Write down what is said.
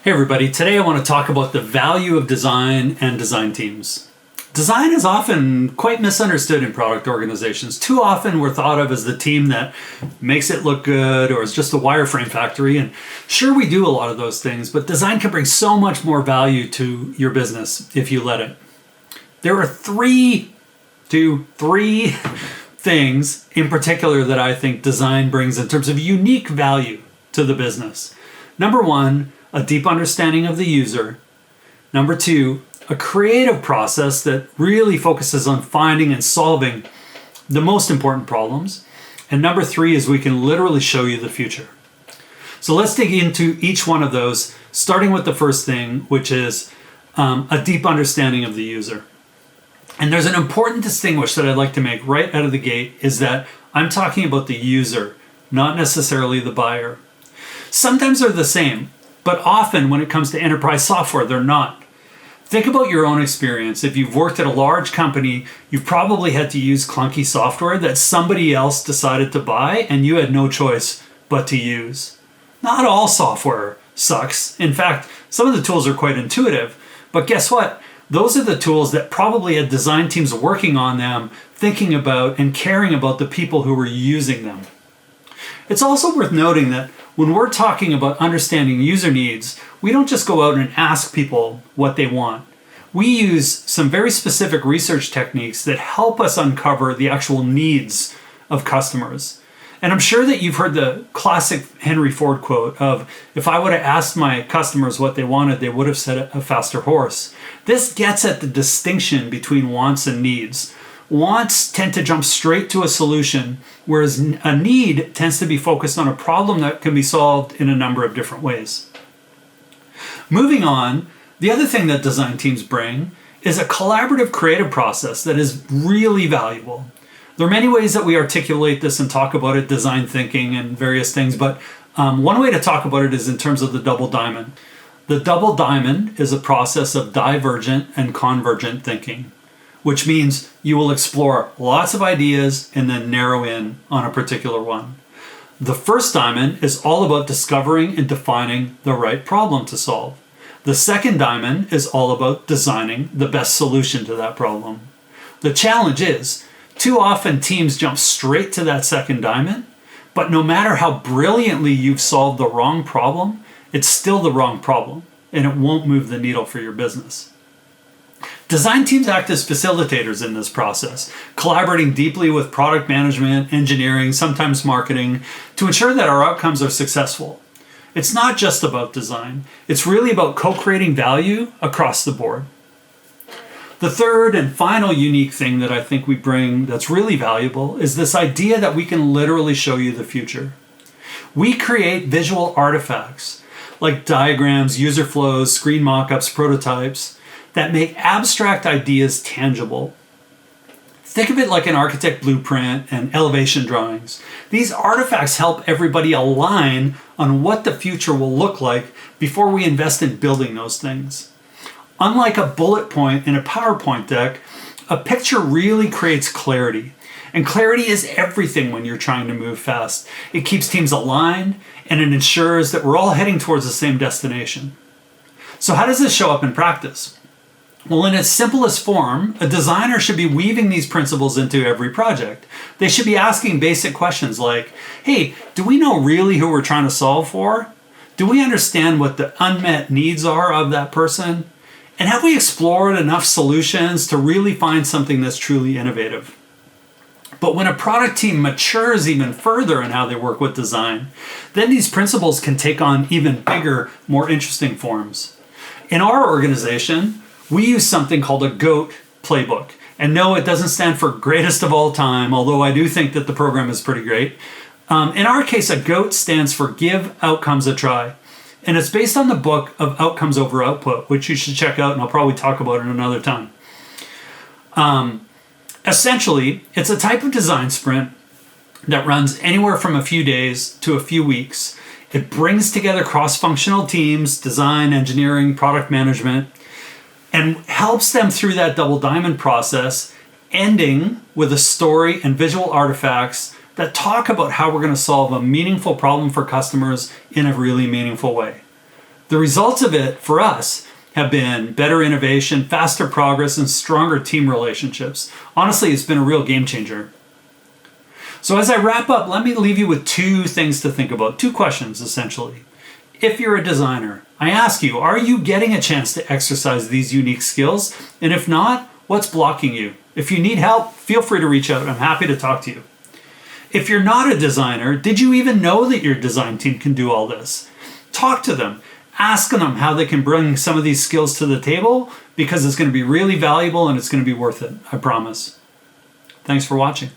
Hey everybody, today I want to talk about the value of design and design teams. Design is often quite misunderstood in product organizations. Too often we're thought of as the team that makes it look good or is just a wireframe factory. And sure, we do a lot of those things, but design can bring so much more value to your business if you let it. There are three things in particular that I think design brings in terms of unique value to the business. Number one, a deep understanding of the user. Number two, a creative process that really focuses on finding and solving the most important problems. And number three is we can literally show you the future. So let's dig into each one of those, starting with the first thing, which is a deep understanding of the user. And there's an important distinguish that I'd like to make right out of the gate is that I'm talking about the user, not necessarily the buyer. Sometimes they're the same, but often when it comes to enterprise software, they're not. Think about your own experience. If you've worked at a large company, you've probably had to use clunky software that somebody else decided to buy and you had no choice but to use. Not all software sucks. In fact, some of the tools are quite intuitive, but guess what? Those are the tools that probably had design teams working on them, thinking about and caring about the people who were using them. It's also worth noting that when we're talking about understanding user needs, we don't just go out and ask people what they want. We use some very specific research techniques that help us uncover the actual needs of customers. And I'm sure that you've heard the classic Henry Ford quote of, if I would have asked my customers what they wanted, they would have said a faster horse. This gets at the distinction between wants and needs. Wants tend to jump straight to a solution, whereas a need tends to be focused on a problem that can be solved in a number of different ways. Moving on, the other thing that design teams bring is a collaborative creative process that is really valuable. There are many ways that we articulate this and talk about it, design thinking and various things, but one way to talk about it is in terms of the double diamond. The double diamond is a process of divergent and convergent thinking, which means you will explore lots of ideas and then narrow in on a particular one. The first diamond is all about discovering and defining the right problem to solve. The second diamond is all about designing the best solution to that problem. The challenge is, too often teams jump straight to that second diamond, but no matter how brilliantly you've solved the wrong problem, it's still the wrong problem, and it won't move the needle for your business. Design teams act as facilitators in this process, collaborating deeply with product management, engineering, sometimes marketing, to ensure that our outcomes are successful. It's not just about design. It's really about co-creating value across the board. The third and final unique thing that I think we bring that's really valuable is this idea that we can literally show you the future. We create visual artifacts like diagrams, user flows, screen mockups, prototypes, that make abstract ideas tangible. Think of it like an architect blueprint and elevation drawings. These artifacts help everybody align on what the future will look like before we invest in building those things. Unlike a bullet point in a PowerPoint deck, a picture really creates clarity. And clarity is everything when you're trying to move fast. It keeps teams aligned and it ensures that we're all heading towards the same destination. So how does this show up in practice? Well, in its simplest form, a designer should be weaving these principles into every project. They should be asking basic questions like, hey, do we know really who we're trying to solve for? Do we understand what the unmet needs are of that person? And have we explored enough solutions to really find something that's truly innovative? But when a product team matures even further in how they work with design, then these principles can take on even bigger, more interesting forms. In our organization, we use something called a GOAT Playbook. And no, it doesn't stand for greatest of all time, although I do think that the program is pretty great. In our case, a GOAT stands for Give Outcomes a Try. And it's based on the book of Outcomes Over Output, which you should check out, and I'll probably talk about it another time. Essentially, it's a type of design sprint that runs anywhere from a few days to a few weeks. It brings together cross-functional teams, design, engineering, product management, and helps them through that double diamond process, ending with a story and visual artifacts that talk about how we're going to solve a meaningful problem for customers in a really meaningful way. The results of it for us have been better innovation, faster progress, and stronger team relationships. Honestly, it's been a real game changer. So as I wrap up, let me leave you with two things to think about, two questions essentially. If you're a designer, I ask you, are you getting a chance to exercise these unique skills? And if not, what's blocking you? If you need help, feel free to reach out. I'm happy to talk to you. If you're not a designer, did you even know that your design team can do all this? Talk to them. Ask them how they can bring some of these skills to the table, because it's going to be really valuable and it's going to be worth it. I promise. Thanks for watching.